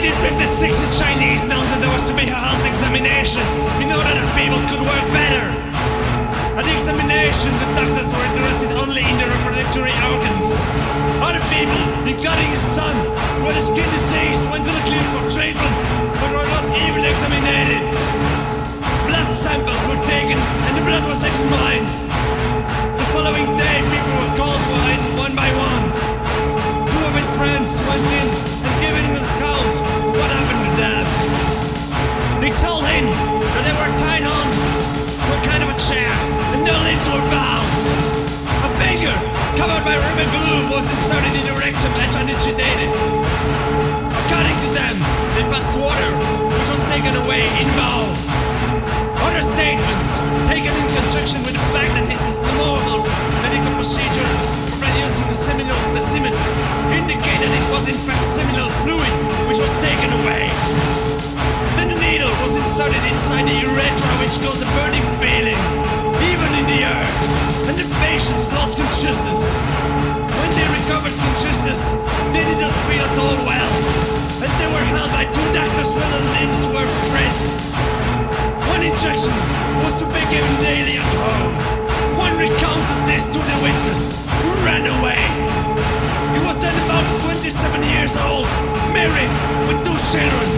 1856, the Chinese announced that there was to be a health examination in order that people could work better. At the examination, the doctors were interested only in the reproductory organs. Other people, including his son, who had a skin disease, went to the clinic for treatment, but were not even examined. Blood samples were taken and the blood was examined. The following day, people were called one by one. Two of his friends went in and gave him an account of what happened to them. They told him that they were tied on to a kind of a chair and their limbs were bound. A finger covered by rubber glue was inserted in the rectum and undigitated. According to them, they passed water, which was taken away in bowl. Other statements, taken in conjunction with the fact that this is the normal medical procedure for producing a seminal specimen, indicate that it was in fact seminal fluid which was taken away. Then the needle was inserted inside the urethra, which caused a burning feeling, even in the earth, and the patients lost consciousness. When they recovered consciousness, they did not feel at all well, and they were held by two doctors while their limbs were freed. One injection was to be given daily at home. One recounted this to the witness, who ran away. He was then about 27 years old, married with 2 children.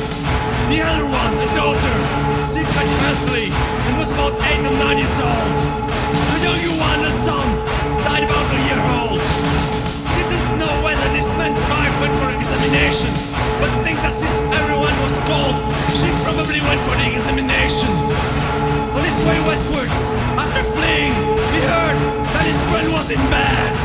The elder one, a daughter, sick quite healthily and was about 8 or 9 years old. The younger one, a son, died about a year old. He didn't know whether this man's wife went for examination, but thinks that since everyone was called, she probably went for the examination. On his way westwards, after fleeing, he heard that his friend was in bed.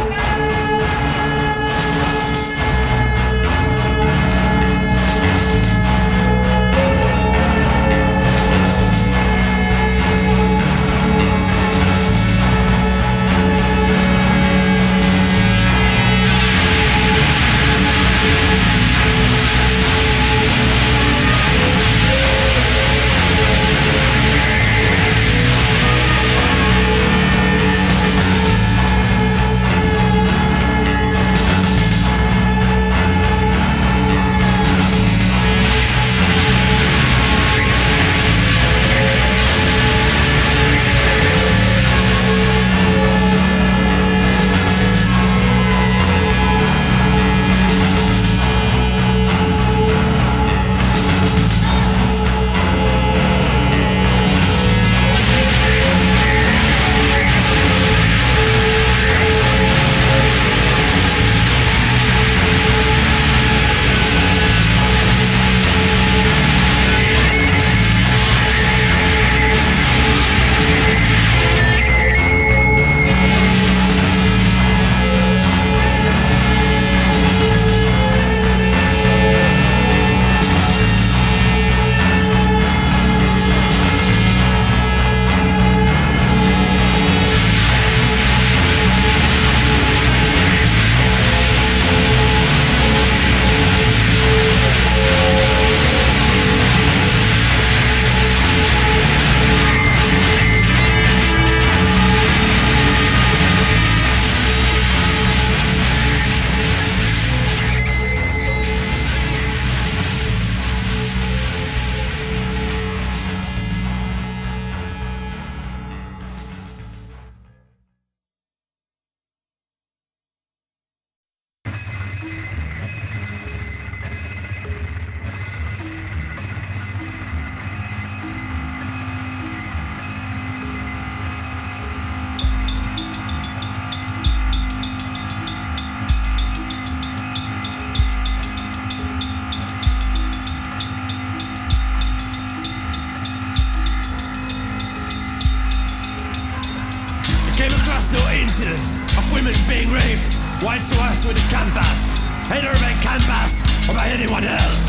No incident of women being raped whilst he was with the canvas, either by canvas or by anyone else.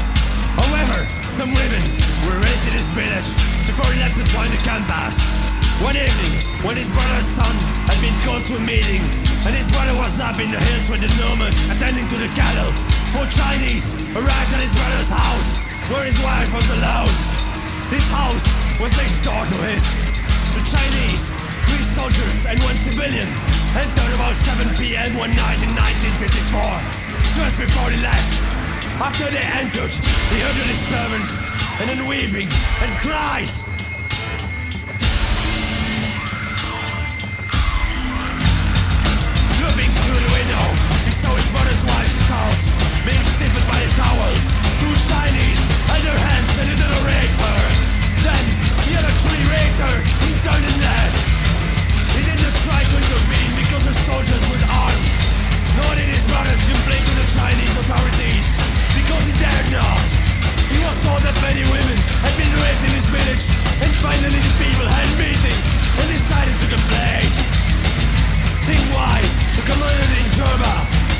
However, the women were raped in his village before he left to join the canvas. One evening, when his brother's son had been called to a meeting, and his brother was up in the hills with the nomads attending to the cattle, four Chinese arrived at his brother's house, where his wife was alone. His house was next door to his. The Chinese, 3 soldiers and 1 civilian, entered about 7 p.m. one night in 1954. Just before they left, After they entered, he heard the disturbance, and then weeping and cries. Looking through the window, he saw his mother's wife's scouts being stiffened by the towel. Two Chinese held their hands and another raped her. Then the other three raped her and turned and left. He did not try to intervene because the soldiers were armed. Nor did his brother complain to the Chinese authorities because he dared not. He was told that many women had been raped in his village, and finally the people had a meeting and decided to complain. Think why the commander in Germa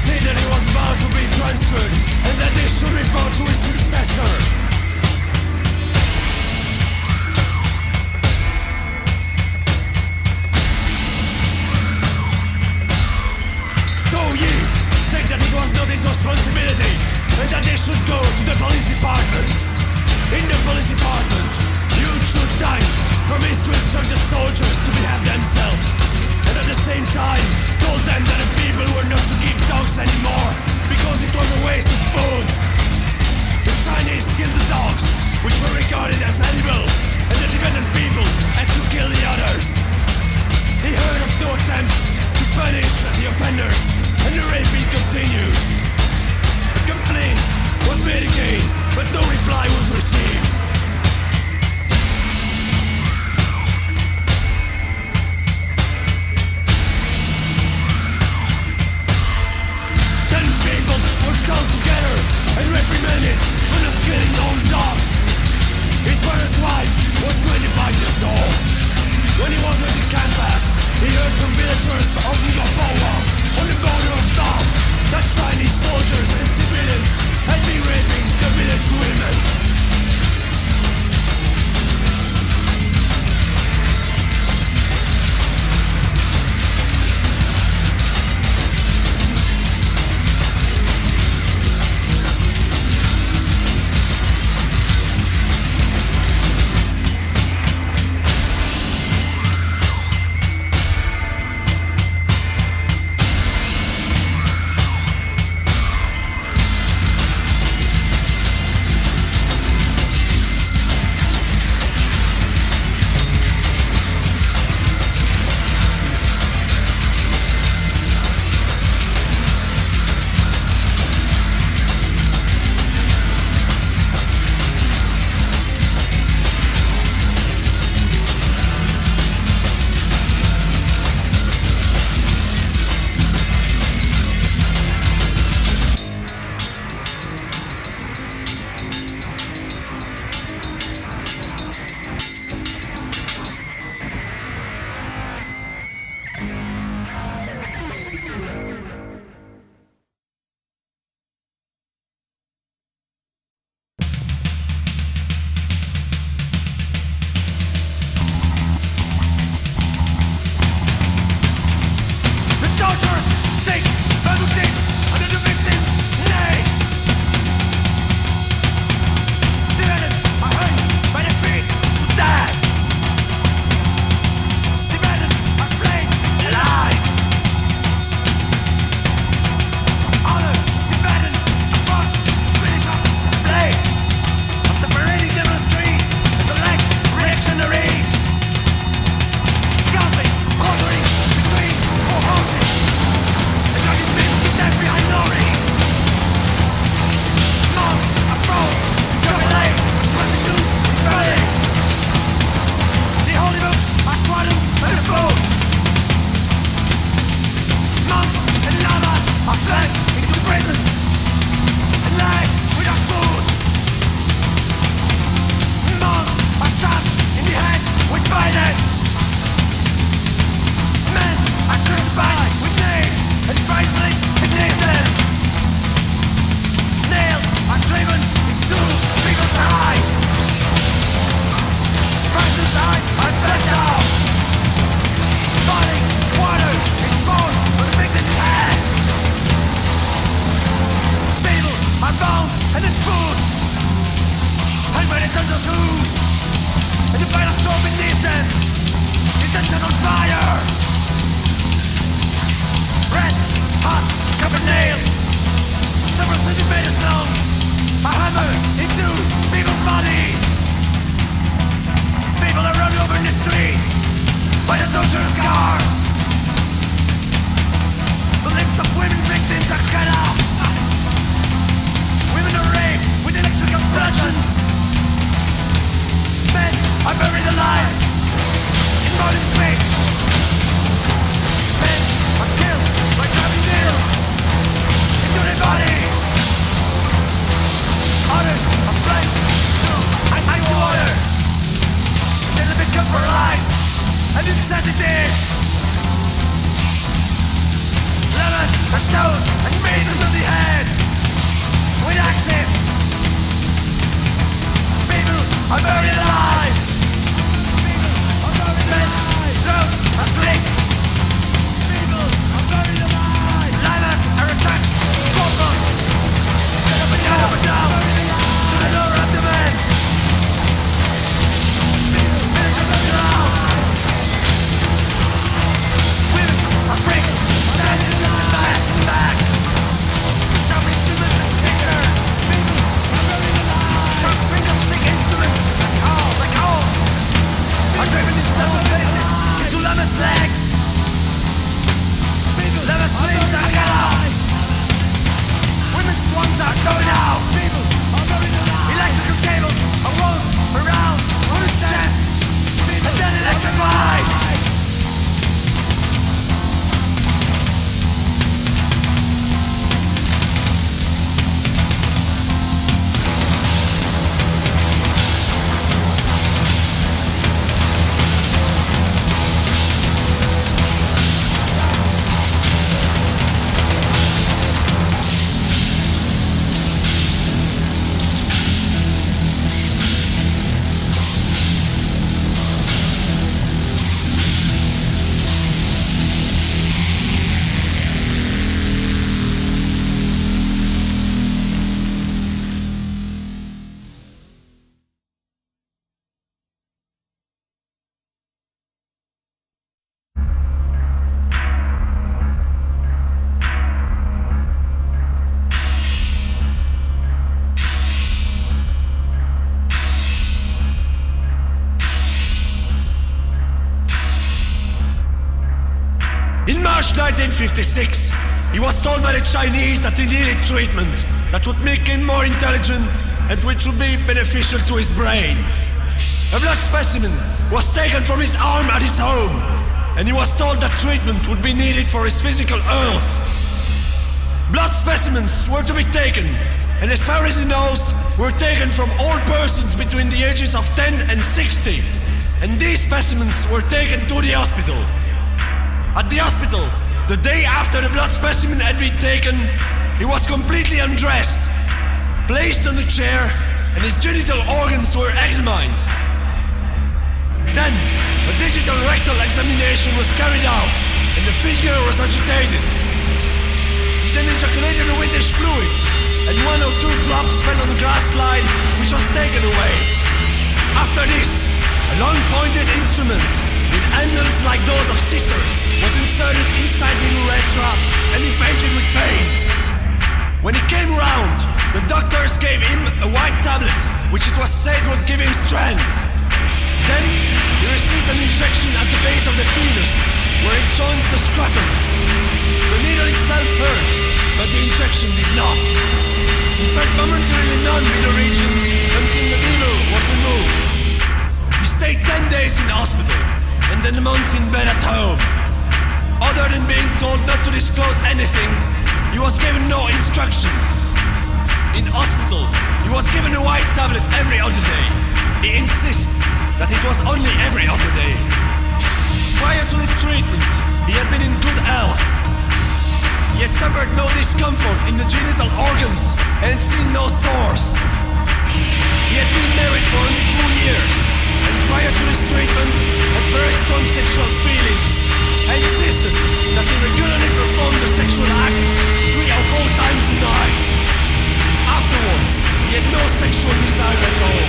knew that he was about to be transferred and that they should report to his successor. Do ye think that it was not his responsibility and that they should go to the police department? In the police department, you should time promised to instruct the soldiers to behave themselves, and at the same time told them that the people were not to keep dogs anymore because it was a waste of food. The Chinese killed the dogs, which were regarded as animal, and the Tibetan people had to kill the others. He heard of no attempt to punish the offenders, and the raping continued. A complaint was made again, but no reply was received. Then people were called together and reprimanded for not killing those dogs. His brother's wife was 25 years old. When he was at the campus, he heard from villagers of Ngapowa on the border of Nam that Chinese soldiers and civilians had been raping the village women. Several centimeters long. a hammer into people's bodies. People are run over in the street by the torture scars. The limbs of women victims are cut off. Women are raped with electrical bludgeons. Men are buried alive in modern pitch. Men are killed by driving nails into their bodies. Others are plunged to icy water until they become paralyzed and insensitive. Lovers are stoned and made into the head with axes. People are buried alive. Men's throats are slit. People are buried alive. Livers are attached to goalposts. Up and down to the lower abdomen. Villagers are drowned. Women are pricked, standing just in chest and back. Sharp instruments and scissors. Sharp finger-thick instruments, like holes, are driven in several places into llamas' legs. Llamas' limbs are cut off. Women's swans are torn out. Electrical cables are wound around women's chests and then electrified. In March 1956, he was told by the Chinese that he needed treatment that would make him more intelligent and which would be beneficial to his brain. A blood specimen was taken from his arm at his home, and he was told that treatment would be needed for his physical health. Blood specimens were to be taken, and as far as he knows, were taken from all persons between the ages of 10 and 60, and these specimens were taken to the hospital. At the hospital, the day after the blood specimen had been taken, he was completely undressed, placed on the chair, and his genital organs were examined. Then, a digital rectal examination was carried out, and the figure was agitated. He then ejaculated a whitish fluid, and 1 or 2 drops fell on the glass slide, which was taken away. After this, a long-pointed instrument with handles like those of scissors was inserted inside the urethra, and he fainted with pain. When he came round, the doctors gave him a white tablet, which it was said would give him strength. Then, he received an injection at the base of the penis, where it joins the scrotum. The needle itself hurt, but the injection did not. He felt momentarily numb in the region until the needle was removed. He stayed 10 days in the hospital, and then a month in bed at home. Other than being told not to disclose anything, he was given no instruction. In hospital, he was given a white tablet every other day. He insists that it was only every other day. Prior to this treatment, he had been in good health. He had suffered no discomfort in the genital organs and seen no sores. He had been married for only 2 years, and prior to this treatment, had very strong sexual feelings. I insisted that he regularly performed the sexual act 3 or 4 times a night. Afterwards, he had no sexual desire at all.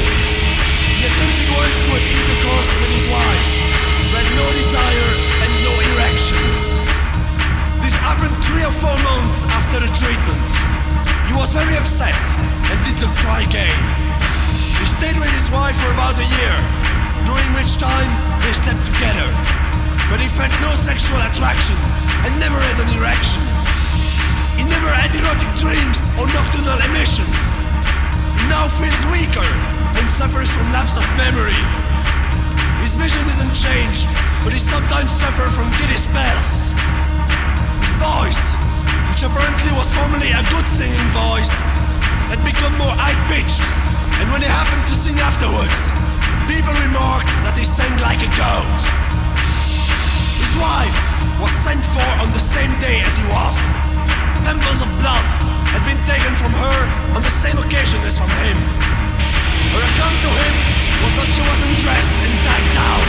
He attempted once to have intercourse with his wife, but had no desire and no erection. This happened 3 or 4 months after the treatment. He was very upset and did the try again. He stayed with his wife for about a year, during which time they slept together. But he felt no sexual attraction and never had an erection. He never had erotic dreams or nocturnal emissions. He now feels weaker and suffers from lapse of memory. His vision isn't changed, but he sometimes suffers from giddy spells. His voice, which apparently was formerly a good singing voice, had become more high-pitched, and when he happened to sing afterwards, people remarked that he sang like a goat. His wife was sent for on the same day as he was. Samples of blood had been taken from her on the same occasion as from him. Her account to him was that she wasn't dressed and tied down.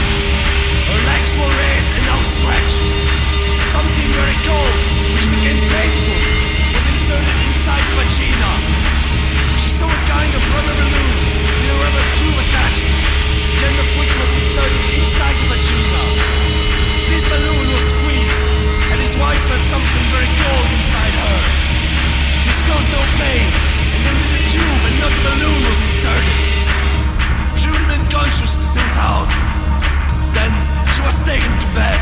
Her legs were raised and outstretched. Something very cold, which became painful, was inserted inside the vagina. She saw a kind of rubber balloon with a rubber tube attached, the end of which was inserted inside the vagina. This balloon was squeezed, and his wife felt something very cold inside her. This caused no pain, and only the tube and not the balloon was inserted. She remained conscious throughout. Then she was taken to bed.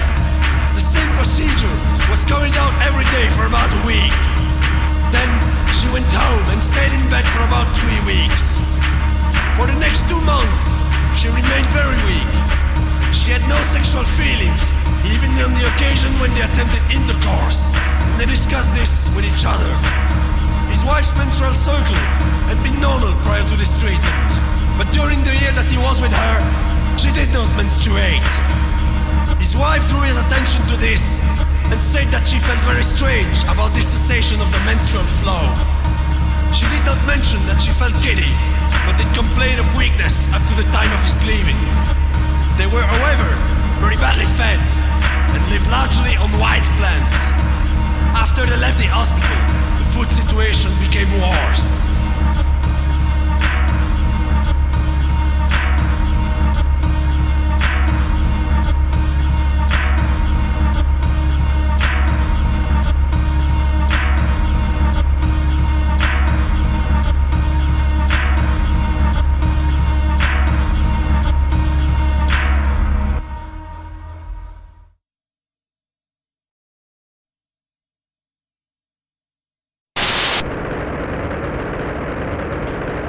The same procedure was carried out every day for about a week. Then she went home and stayed in bed for about 3 weeks. For the next 2 months, she remained very weak. She had no sexual feelings, even on the occasion when they attempted intercourse, and they discussed this with each other. His wife's menstrual cycle had been normal prior to this treatment, but during the year that he was with her, she did not menstruate. His wife drew his attention to this and said that she felt very strange about this cessation of the menstrual flow. She did not mention that she felt giddy, but did complain of weakness up to the time of his leaving. They were, however, very badly fed and lived largely on wild plants. After they left the hospital, the food situation became worse.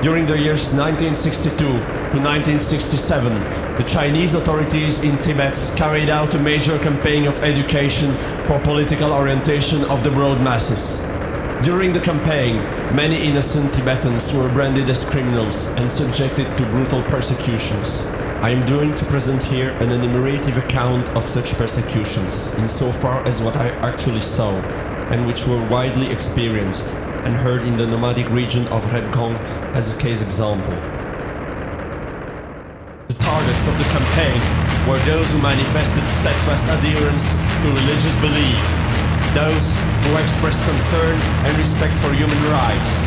During the years 1962 to 1967, the Chinese authorities in Tibet carried out a major campaign of education for political orientation of the broad masses. During the campaign, many innocent Tibetans were branded as criminals and subjected to brutal persecutions. I am going to present here an enumerative account of such persecutions, insofar as what I actually saw, and which were widely experienced and heard in the nomadic region of Rebgong as a case example. The targets of the campaign were those who manifested steadfast adherence to religious belief, those who expressed concern and respect for human rights,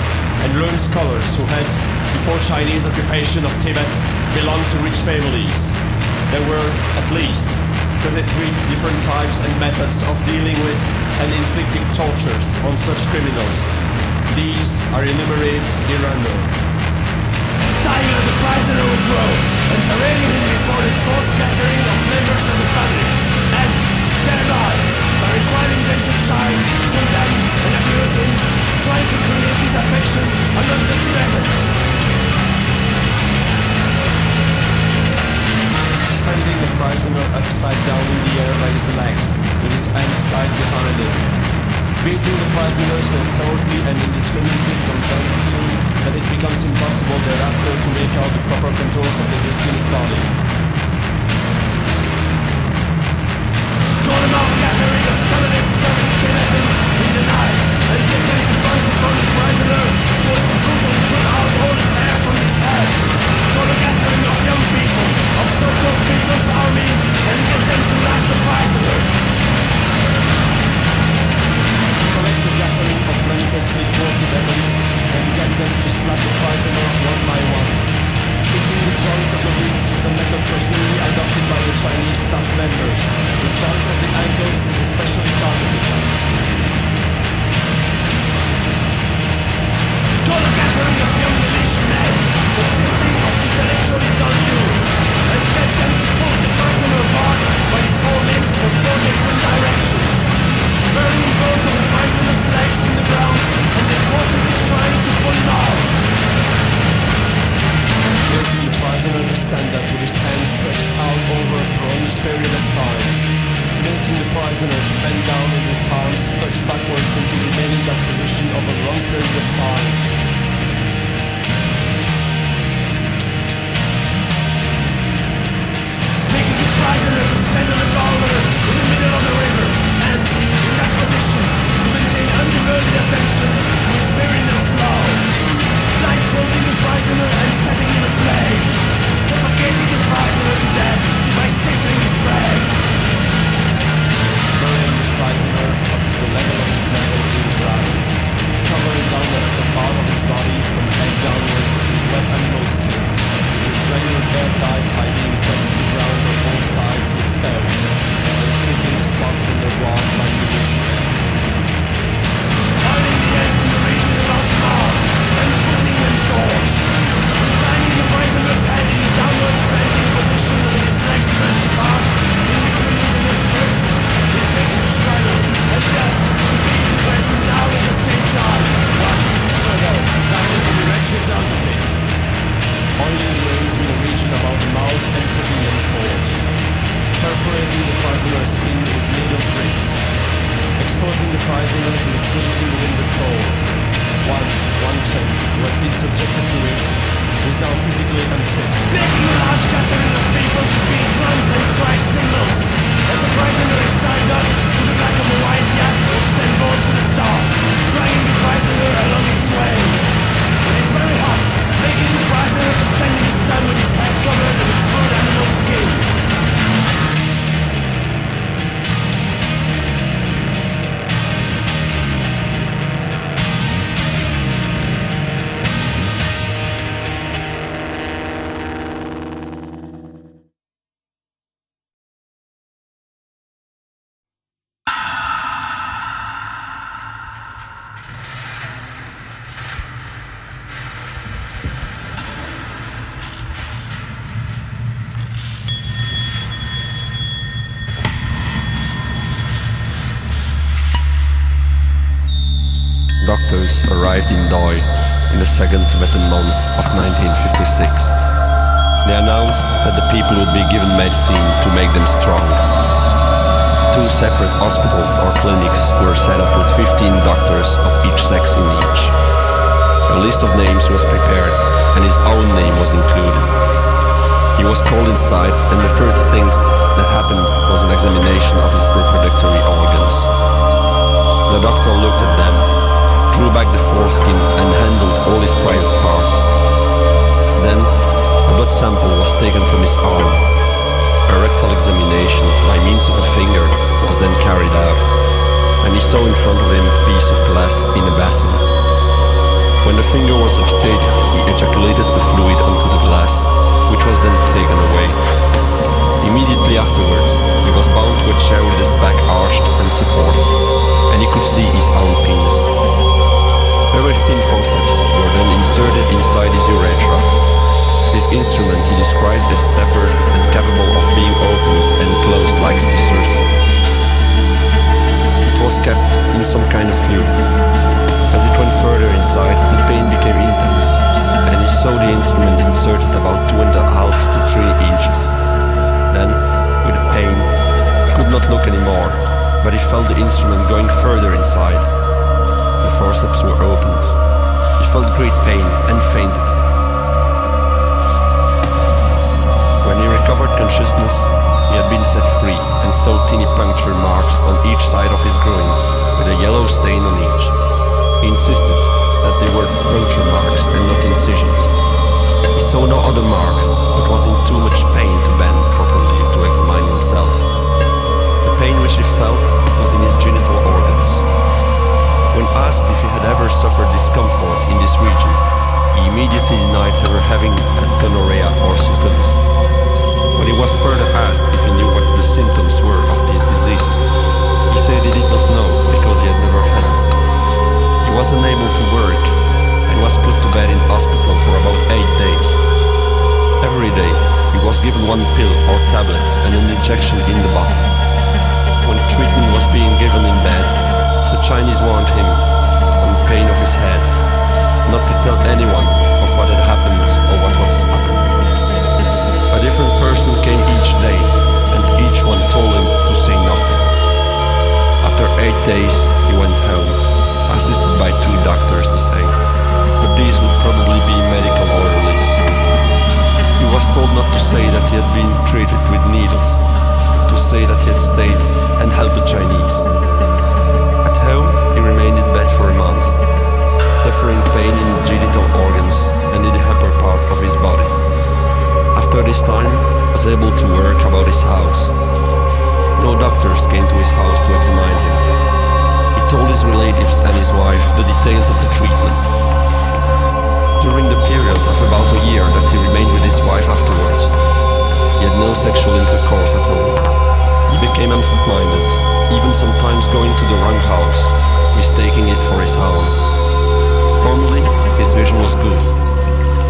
and learned scholars who had, before Chinese occupation of Tibet, belonged to rich families. There were, at least, 33 different types and methods of dealing with and inflicting tortures on such criminals. These are enumerated hereunder. Tying up the prisoner with rope and parading him before the forced gathering of members of the public, and thereby, by requiring them to chide, condemn, and abuse him, trying to create disaffection among the Tibetans. Suspending the prisoner upside down in the air by his legs, with his hands tied behind him. Beating the prisoner so thoroughly and indiscriminately from time to time that it becomes impossible thereafter to make out the proper contours of the victim's body. Call them out gathering of communist loving Tibetan in the night and get them to bounce upon the prisoner who was to brutally pull out all his hair from his head. Call a gathering of young people of so-called People's Army and get them to lash the prisoner. Collect a gathering of manifestly poor Tibetans and get them to slap the prisoner one by one. Hitting the joints of the ribs is a method personally adopted by the Chinese staff members. The joints of the ankles is especially targeted. Call a gathering of young militiamen subjected to it, is now physically unfit. Making a large gathering of people to beat drums and strike cymbals. As the prisoner is tied up to the back of a white yak, which then bolts to the start, dragging the prisoner along its way. When it's very hot, making the prisoner to stand in the sun with his head covered with furred animal skin. Doctors arrived in Doi in the second Tibetan month of 1956. They announced that the people would be given medicine to make them strong. 2 separate hospitals or clinics were set up with 15 doctors of each sex in each. A list of names was prepared and his own name was included. He was called inside and the first thing that happened was an examination of his reproductory organs. The doctor looked at them, drew back the foreskin and handled all his private parts. Then, a blood sample was taken from his arm. A rectal examination by means of a finger was then carried out, and he saw in front of him a piece of glass in a basin. When the finger was agitated, he ejaculated the fluid onto the glass, which was then taken away. Immediately afterwards, he was bound to a chair with his back arched and supported, and he could see his own penis. Very thin forceps were then inserted inside his urethra. This instrument he described as tapered and capable of being opened and closed like scissors. It was kept in some kind of fluid. As it went further inside, the pain became intense, and he saw the instrument inserted about 2.5 to 3 inches. Then, with the pain, he could not look anymore, but he felt the instrument going further inside. The forceps were opened. He felt great pain and fainted. When he recovered consciousness, he had been set free and saw tiny puncture marks on each side of his groin, with a yellow stain on each. He insisted that they were puncture marks and not incisions. He saw no other marks, but was in too much pain to bend properly to examine himself. The pain which he felt was in his genital organs. When asked if he had ever suffered discomfort in this region, he immediately denied ever having had gonorrhea or syphilis. When he was further asked if he knew what the symptoms were of these diseases, he said he did not know because he had never had them. He was unable to work and was put to bed in hospital for about 8 days. Every day, he was given 1 pill or tablet and an injection in the bottle. When treatment was being given in bed, the Chinese warned him, on pain of his head, not to tell anyone of what had happened or what was happening. A different person came each day, and each one told him to say nothing. After 8 days, he went home, assisted by 2 doctors to say, but these would probably be medical orderlies. He was told not to say that he had been treated with needles, to say that he had stayed and helped the Chinese. At home, he remained in bed for a month, suffering pain in the genital organs and in the upper part of his body. After this time, he was able to work about his house. No doctors came to his house to examine him. He told his relatives and his wife the details of the treatment. During the period of about a year that he remained with his wife afterwards, he had no sexual intercourse at all. He became absent-minded, even sometimes going to the wrong house, mistaking it for his home. Formerly, his vision was good,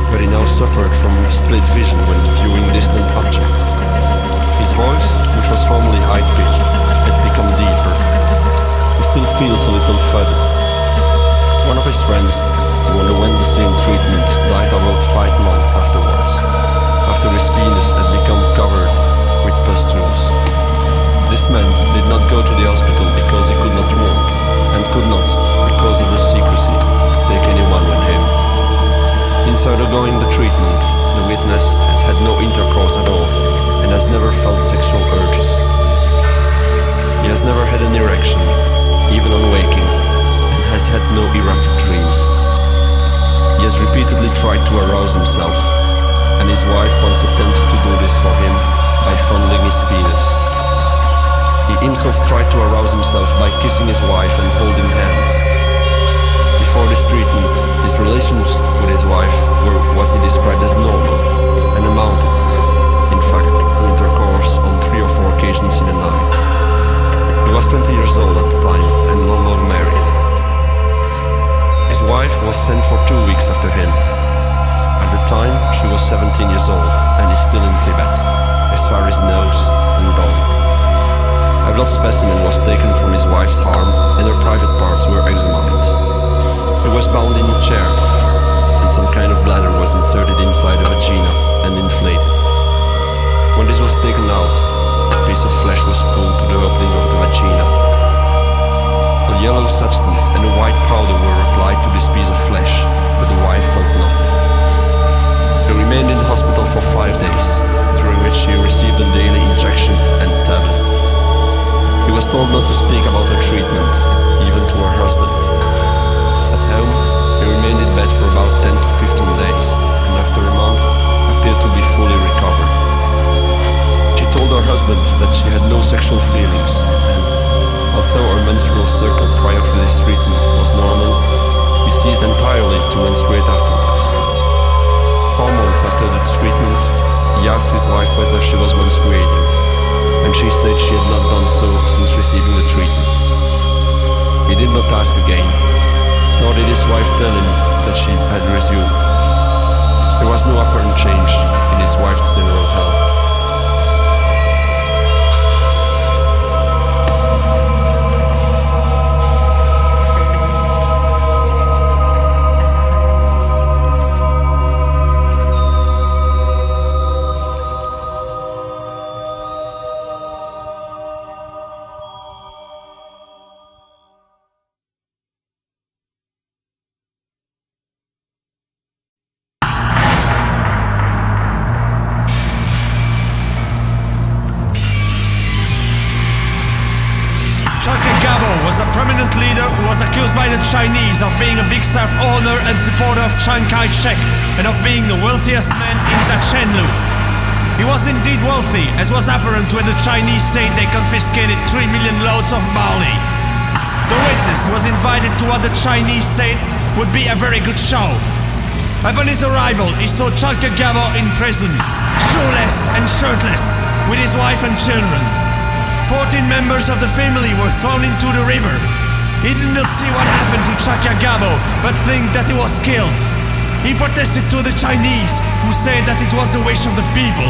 but he now suffered from split vision when viewing distant objects. His voice, which was formerly high-pitched, had become deeper. He still feels a little fuzzy. One of his friends, who underwent the same treatment, died about 5 months afterwards, after his penis had become covered with pustules. This man did not go to the hospital because he could not walk, and could not, because of the secrecy, take anyone with him. Since undergoing the treatment, the witness has had no intercourse at all and has never felt sexual urges. He has never had an erection, even on waking, and has had no erotic dreams. He has repeatedly tried to arouse himself, and his wife once attempted to do this for him by fondling his penis. He himself tried to arouse himself by kissing his wife and holding hands. Before this treatment, his relations with his wife were what he described as normal, and amounted, in fact, to intercourse on 3 or 4 occasions in a night. He was 20 years old at the time and no longer married. His wife was sent for 2 weeks after him. At the time, she was 17 years old and is still in Tibet, as far as nose and belly. A blood specimen was taken from his wife's arm and her private parts were examined. He was bound in a chair, and some kind of bladder was inserted inside the vagina and inflated. When this was taken out, a piece of flesh was pulled to the opening of the vagina. A yellow substance and a white powder were applied to this piece of flesh, but the wife felt nothing. He remained in the hospital for 5 days, during which she received a daily injection and tablet. He was told not to speak about her treatment, even to her husband. At home, he remained in bed for about 10 to 15 days, and after a month, appeared to be fully recovered. She told her husband that she had no sexual feelings, and although her menstrual cycle prior to this treatment was normal, he ceased entirely to menstruate afterwards. 4 months after the treatment, he asked his wife whether she was menstruating, and she said she had not done so since receiving the treatment. He did not ask again, nor did his wife tell him that she had resumed. There was no apparent change in his wife's general health. Was a prominent leader who was accused by the Chinese of being a big self-owner and supporter of Chiang Kai-shek and of being the wealthiest man in Tachenlu. He was indeed wealthy, as was apparent when the Chinese said they confiscated 3 million loads of barley. The witness was invited to what the Chinese said would be a very good show. Upon his arrival, he saw Chalka Gabo in prison, shoeless and shirtless, with his wife and children. 14 members of the family were thrown into the river. He did not see what happened to Chalka Gabo, but think that he was killed. He protested to the Chinese, who said that it was the wish of the people.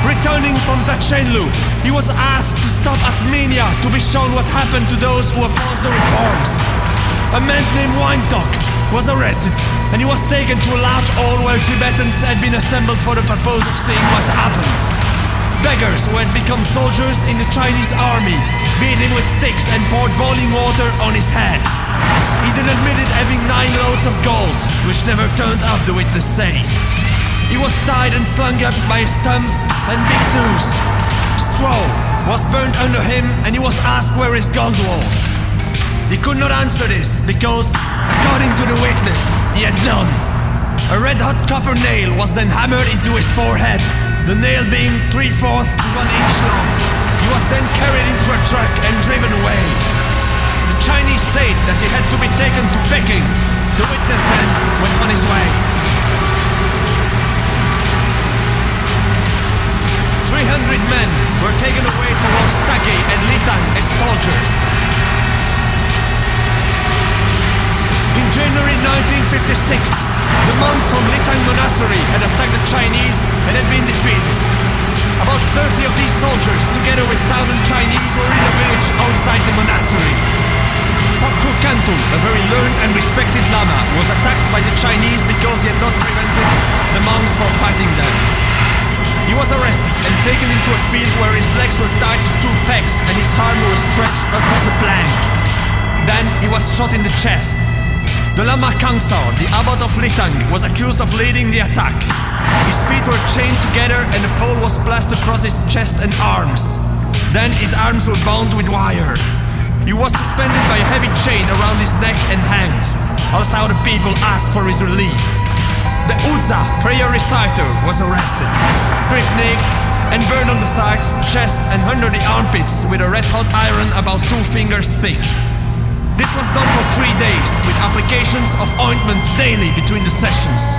Returning from Tachenlu, he was asked to stop at Minya to be shown what happened to those who opposed the reforms. A man named Windtok was arrested, and he was taken to a large hall where Tibetans had been assembled for the purpose of seeing what happened. Beggars who had become soldiers in the Chinese army beat him with sticks and poured boiling water on his head. He then admitted having 9 loads of gold, which never turned up, the witness says. He was tied and slung up by his thumb and big toes. Straw was burned under him, and he was asked where his gold was. He could not answer this because, according to the witness, he had none. A red-hot copper nail was then hammered into his forehead, the nail being 3/4 to 1 inch long. He was then carried into a truck and driven away. The Chinese said that he had to be taken to Peking. The witness then went on his way. 300 men were taken away towards Take and Litang as soldiers. In January 1956, the monks from Litang Monastery had attacked the Chinese and had been defeated. About 30 of these soldiers, together with 1,000 Chinese, were in a village outside the monastery. Tokru Kantun, a very learned and respected Lama, was attacked by the Chinese because he had not prevented the monks from fighting them. He was arrested and taken into a field where his legs were tied to 2 pegs and his arm was stretched across a plank. Then he was shot in the chest. The Lama Kangsar, the abbot of Litang, was accused of leading the attack. His feet were chained together and a pole was placed across his chest and arms. Then his arms were bound with wire. He was suspended by a heavy chain around his neck and hanged. Although the people asked for his release. The Uza, prayer reciter, was arrested, stripped naked, and burned on the thighs, chest and under the armpits with a red-hot iron about 2 fingers thick. This was done for 3 days, with applications of ointment daily between the sessions.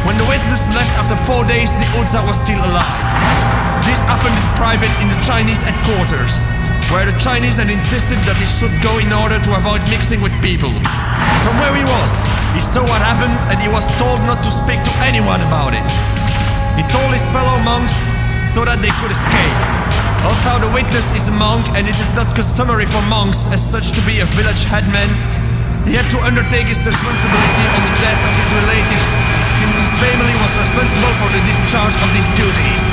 When the witness left after 4 days, the Uza was still alive. This happened in private in the Chinese headquarters, where the Chinese had insisted that he should go in order to avoid mixing with people. From where he was, he saw what happened and he was told not to speak to anyone about it. He told his fellow monks so that they could escape. Although the witness is a monk and it is not customary for monks as such to be a village headman, he had to undertake his responsibility on the death of his relatives, since his family was responsible for the discharge of these duties.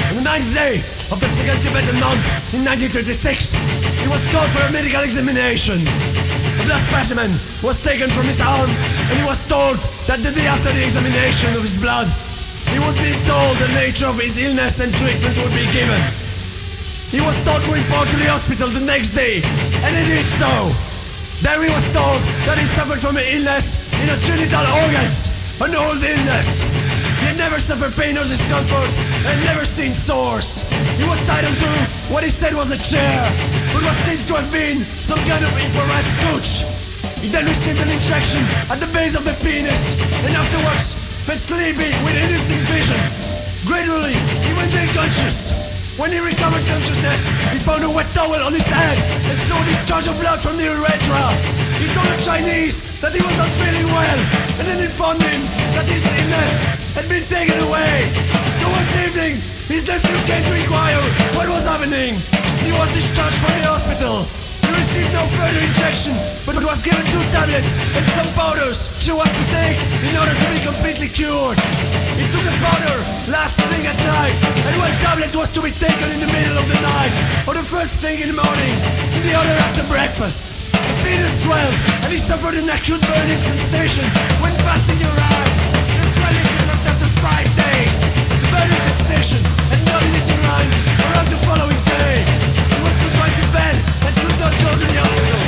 The 9th day of the second Tibetan month in 1936, he was called for a medical examination. A blood specimen was taken from his arm and he was told that the day after the examination of his blood, he would be told the nature of his illness and treatment would be given. He was told to report to the hospital the next day, and he did so. There he was told that he suffered from an illness in his genital organs, an old illness. He had never suffered pain or discomfort and had never seen sores. He was tied onto what he said was a chair, but what seems to have been some kind of infrared touch. He then received an injection at the base of the penis and afterwards felt sleepy with indistinct vision. Gradually, he went unconscious. When he recovered consciousness, he found a wet towel on his head and saw a discharge of blood from the urethra. He told the Chinese that he was not feeling well and then informed him that his illness had been taken away. Towards evening, his nephew came to inquire what was happening. He was discharged from the hospital. He received no further injection, but was given 2 tablets and some powders she was to take in order to be completely cured. He took the powder last thing at night, and 1 tablet was to be taken in the middle of the night, or the first thing in the morning, and the other after breakfast. The penis swelled, and he suffered an acute burning sensation when passing urine. The swelling developed after 5 days. The burning sensation had not in his urine around the following day. He was confined to bed and could not go to the hospital.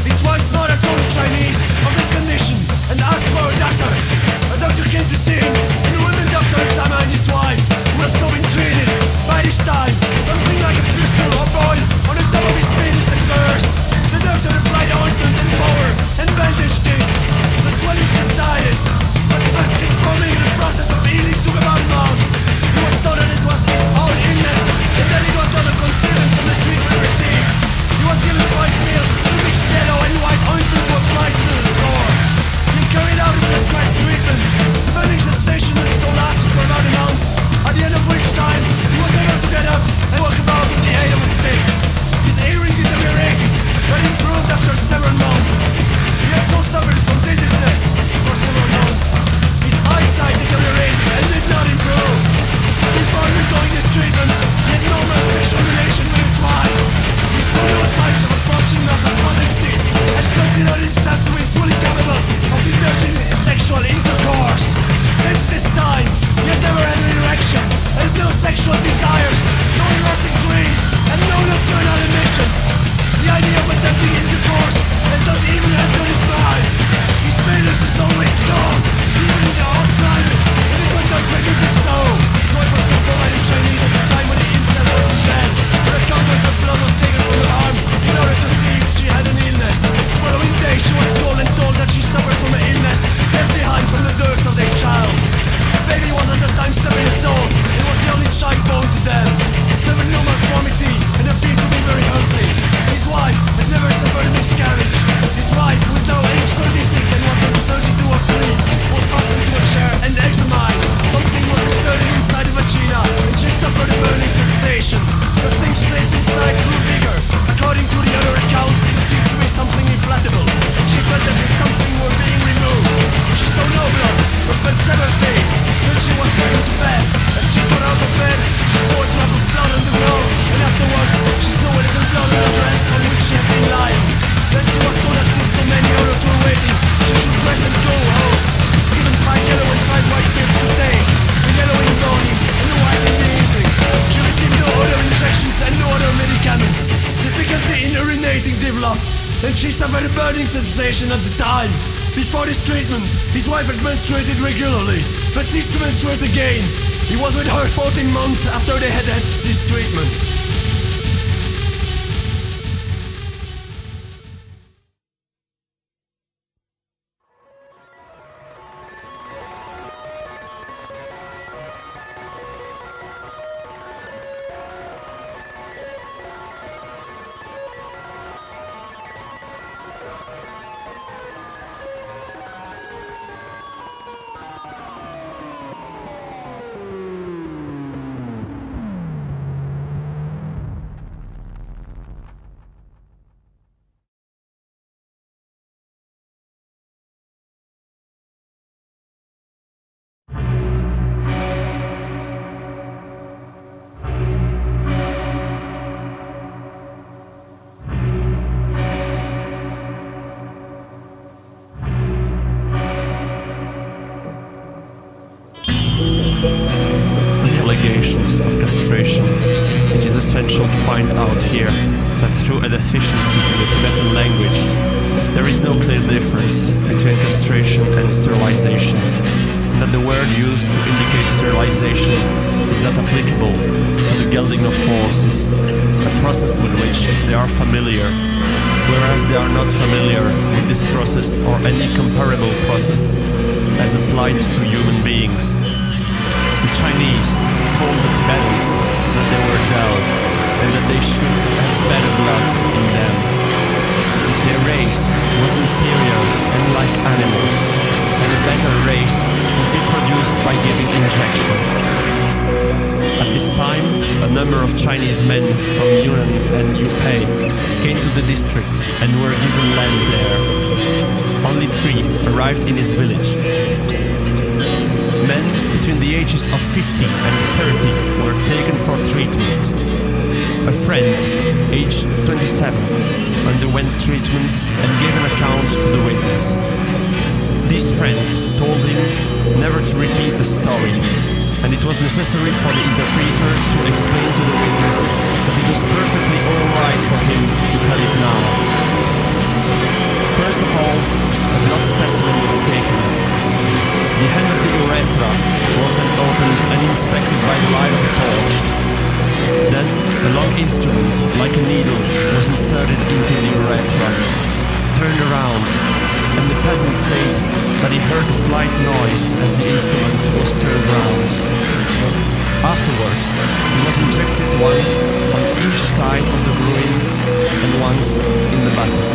His wife's mother told the Chinese of his condition and asked for a doctor. A doctor came to see him, and the women doctor examined his wife, who was so been treated by this time. Something like a pistol or boil on the top of his penis and burst. The doctor applied ointment and power and bandaged it. The swelling subsided, but passed should dress and go home. It's given 5 yellow and 5 white pills to take. A yellow in the morning and a white in the evening. She received no other injections and no other medicaments. Difficulty in urinating developed, and she suffered a burning sensation at the time. Before this treatment, his wife had menstruated regularly, but ceased to menstruate again. He was with her 14 months after they had this treatment. Allegations of castration. It is essential to point out here that through a deficiency in the Tibetan language, there is no clear difference between castration and sterilization, and that the word used to indicate sterilization is not applicable to the gelding of horses, a process with which they are familiar, whereas they are not familiar with this process or any comparable process as applied to human beings. The Chinese told the Tibetans that they were dull and that they should have better blood in them. Their race was inferior and like animals, and a better race would be produced by giving injections. At this time, a number of Chinese men from Yunnan and Yupei came to the district and were given land there. Only 3 arrived in his village. Men between the ages of 50 and 30 were taken for treatment. A friend, aged 27, underwent treatment and gave an account to the witness. This friend told him never to repeat the story, and it was necessary for the interpreter to explain to the witness that it was perfectly alright for him to tell it now. First of all, a blood specimen was taken. The hand of the urethra was then opened and inspected by the light of a torch. Then, a long instrument, like a needle, was inserted into the urethra, turned around, and the peasant said that he heard a slight noise as the instrument was turned round. Afterwards, he was injected once on each side of the groin and once in the buttock.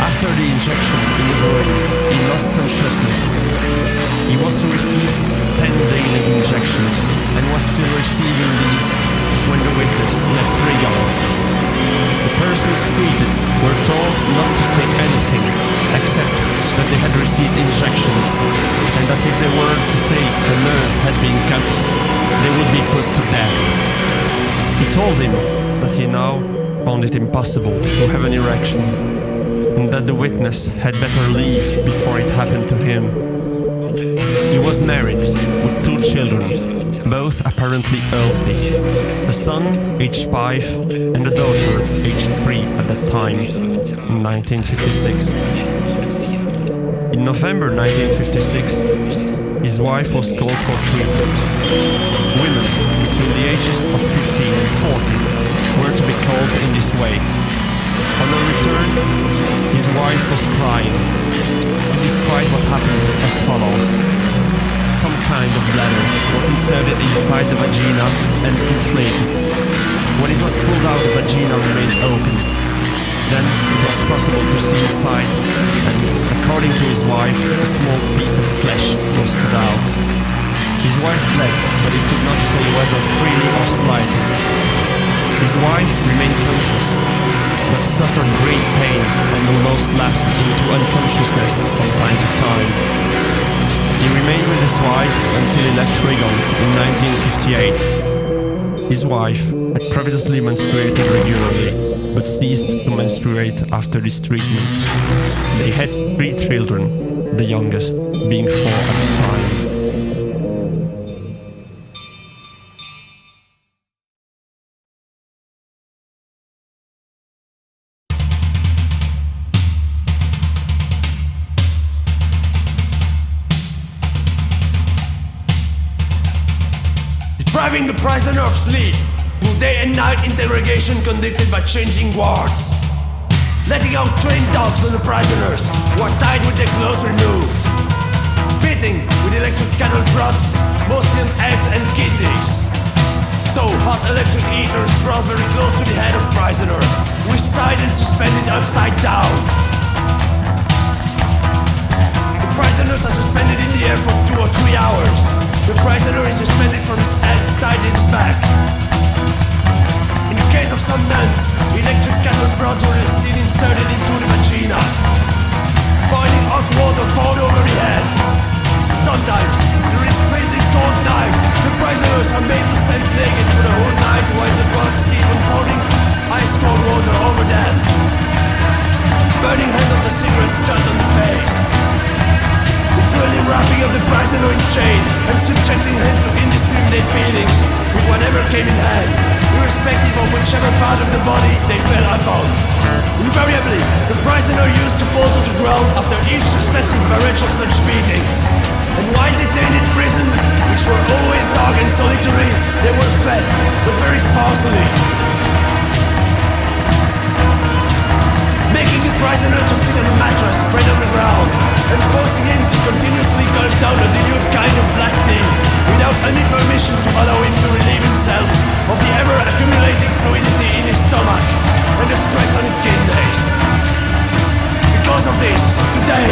After the injection in the groin, he lost consciousness. He was to receive 10 daily injections and was still receiving these when the witness left Rigal. The persons treated were told not to say anything except that they had received injections and that if they were to say a nerve had been cut, they would be put to death. He told him that he now found it impossible to have an erection, and that the witness had better leave before it happened to him. He was married with 2 children, both apparently healthy. A son, aged 5, and a daughter, aged 3 at that time, in 1956. In November 1956, his wife was called for treatment. Women between the ages of 15 and 40 were to be called in this way. On her return, his wife was crying. He described what happened as follows. Some kind of bladder was inserted inside the vagina and inflated. When it was pulled out, the vagina remained open. Then it was possible to see inside, and according to his wife, a small piece of flesh was cut out. His wife bled, but he could not say whether freely or slightly. His wife remained conscious, but suffered great pain and almost lapsed into unconsciousness from time to time. He remained with his wife until he left Rigon in 1958. His wife had previously menstruated regularly. but ceased to menstruate after this treatment. They had 3 children, the youngest being 4 at the time. Depriving the prisoner of sleep through day and night interrogation conducted by changing wards. Letting out trained dogs on the prisoners who are tied with their clothes removed. Beating with electric cattle prods, mostly on heads and kidneys. Though hot electric heaters brought very close to the head of prisoner, who is tied and suspended upside down. The prisoners are suspended in the air for 2 or 3 hours. The prisoner is suspended from his hands tied in his back. In the case of some nuns, electric cattle prods were seen inserted into the vagina. Boiling hot water poured over the head. Sometimes, during freezing cold night, the prisoners are made to stand naked for the whole night while the guards keep on pouring ice cold water over them. Burning hand of the cigarettes jumped on the face. Literally wrapping up the prisoner in chain and subjecting him to indiscriminate beatings with whatever came in hand, irrespective of whichever part of the body they fell upon. Invariably, the prisoner used to fall to the ground after each successive barrage of such beatings. And while detained in prison, which were always dark and solitary, they were fed, but very sparsely. Making the prisoner to sit on a mattress spread on the ground, and forcing him to continuously gulp down a dilute kind of black tea, without any permission to allow him to relieve himself of the ever-accumulating fluidity in his stomach, and the stress on his kidneys. Because of this, today,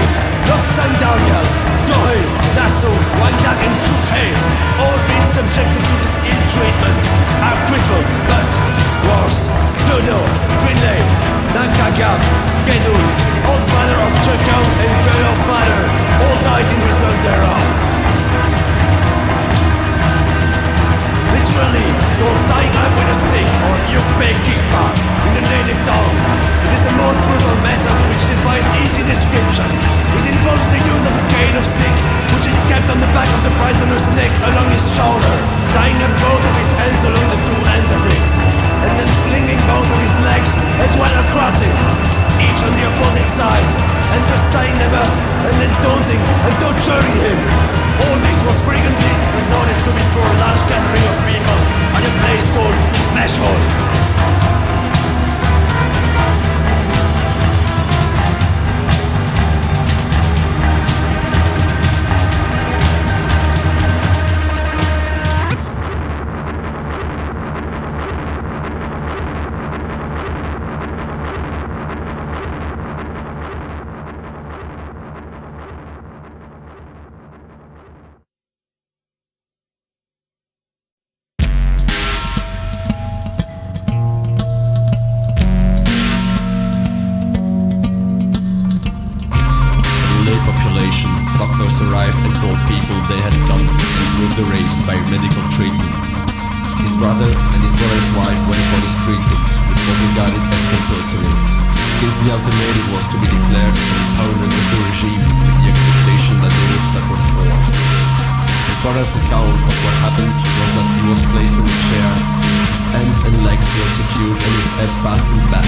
Lobsang Daryal, Dohe, Nasu, Wandak and Chukhe, all being subjected to this ill treatment, are crippled, but worse, Dodo, Grinley, Nankagam, Gedun, the old father of Chekau and Goyo father, all died in result thereof. Literally, you're tying up with a stick or yukpe kikpa in the native tongue. It is the most brutal method which defies easy description. It involves the use of a cane of stick which is kept on the back of the prisoner's neck along his shoulder, tying up both of his hands along the 2 ends of it, and then slinging both of his legs as well across it, each on the opposite sides, and thus tying them up and then taunting and torturing him. All this was frequently resorted to before a large gathering of people at a place called Mesh Hall. Doctors arrived and told people they had come to improve the race by medical treatment. His brother and his brother's wife went for this treatment, which was regarded as compulsory, since the alternative was to be declared an opponent of the regime with the expectation that they would suffer force. His brother's account of what happened was that he was placed in a chair, his hands and legs were secured and his head fastened back.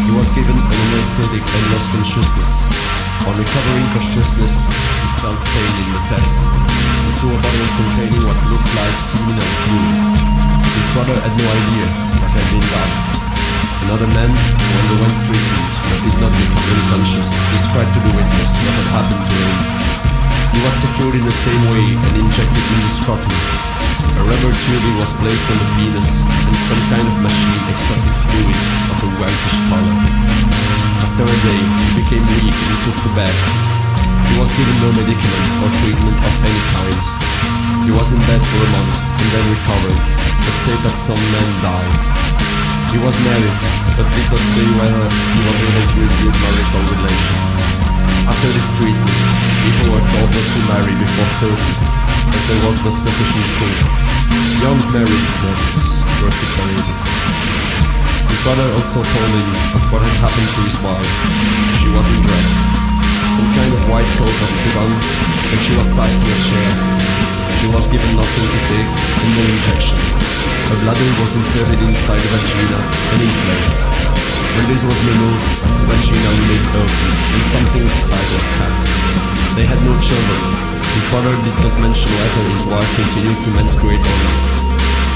He was given an anesthetic and lost consciousness. On recovering consciousness, he felt pain in the chest and saw a bottle containing what looked like seminal fluid. His brother had no idea what had been done. Another man who underwent treatment but did not become unconscious described to the witness what had happened to him. He was secured in the same way and injected in the scrotum. A rubber tubing was placed on the penis and some kind of machine extracted fluid of a whitish color. After a day, he became weak and took to bed. He was given no medicaments or treatment of any kind. He was in bed for a month and then recovered, but said that some men died. He was married, but did not say whether he was able to resume marital relations. After this treatment, people were told not to marry before 30, as there was not sufficient food. Young married couples were separated. His brother also told him of what had happened to his wife. She wasn't dressed. Some kind of white coat was put on, and she was tied to a chair. She was given nothing to take and no injection. Her bladder was inserted inside the vagina and inflated. When this was removed, the vagina remained open and something inside was cut. They had no children. His brother did not mention whether his wife continued to menstruate or not.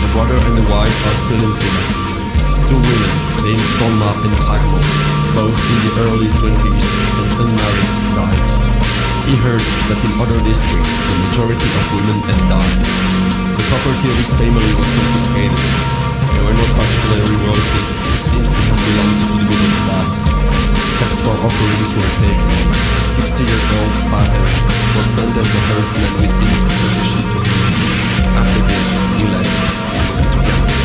The brother and the wife are still in Tibet. Two women named Donna and Agmo, both in the early 20s and unmarried, died. He heard that in other districts the majority of women had died. The property of his family was confiscated. They were not particularly wealthy, it seems to have belonged to the middle class. Caps for offerings were taken. The 60-year-old father was sent as a herdsman with enough sufficient to eat. After this, he left and went to gamble.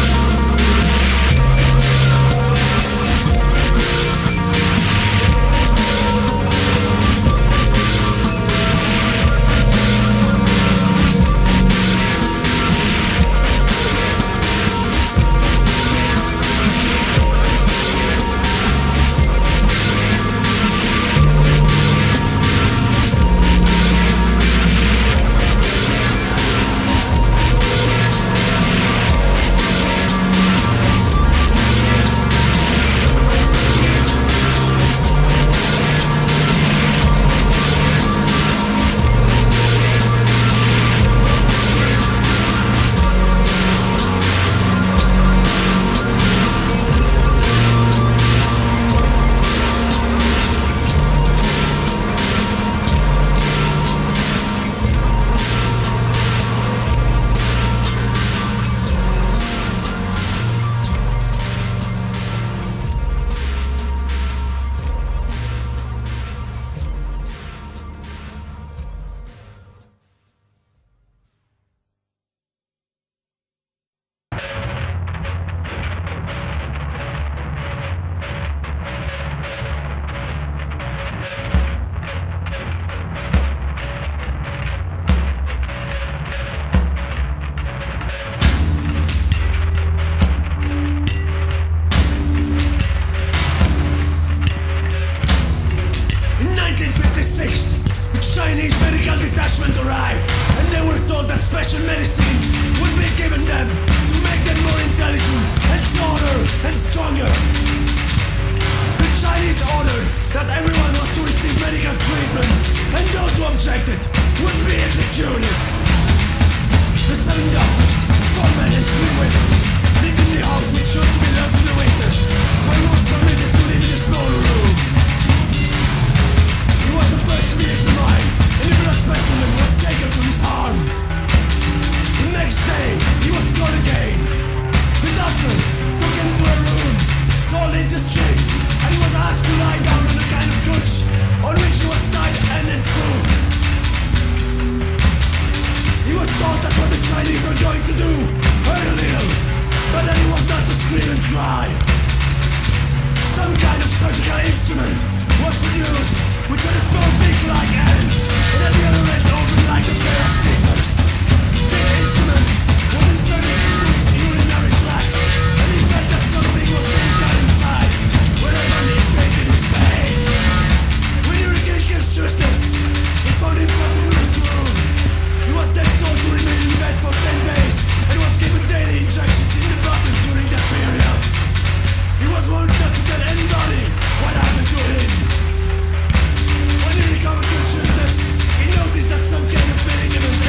Chinese medical detachment arrived, and they were told that special medicines would be given them to make them more intelligent and taller and stronger. The Chinese ordered that everyone was to receive medical treatment, and those who objected would be executed. The 7 doctors, 4 men and 3 women, lived in the house which used to belong to the witness, when he was permitted to live in a smaller room. He was the first to be examined, and a blood specimen was taken from his arm. The next day, he was called again. The doctor took him to a room, told him to strip, and he was asked to lie down on a kind of couch, on which he was tied hand and foot. He was told that what the Chinese were going to do hurt a little, but that he was not to scream and cry. Some kind of surgical instrument was produced, which had a small beak-like end, and at the other end opened like a pair of scissors. This instrument was inserted into his urinary tract, and he felt that something was being done inside, wherever he fainted in pain. When he regained consciousness, he found himself in this room. He was then told to remain in bed for 10 days, and was given daily injections in the bottom during that period. He was warned not to tell anybody what happened to him. When he recovered consciousness, he noticed that some kind of medicament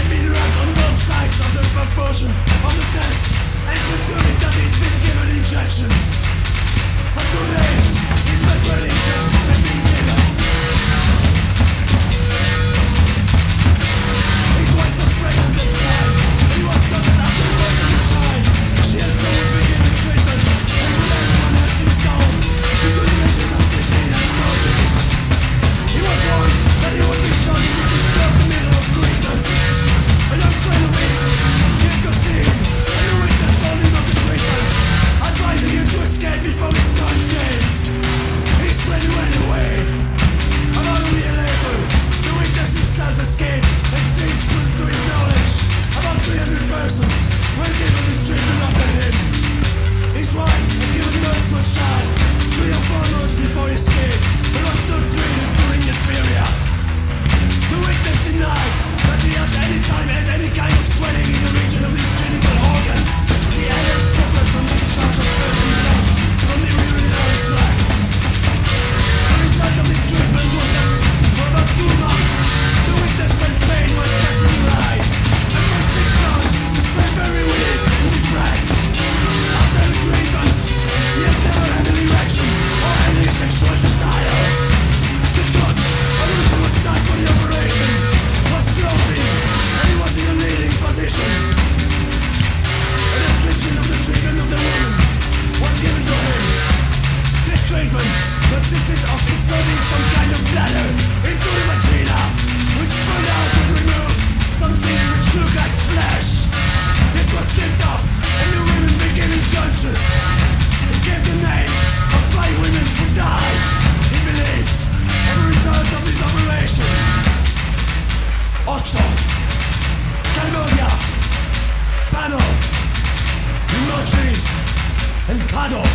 malvado.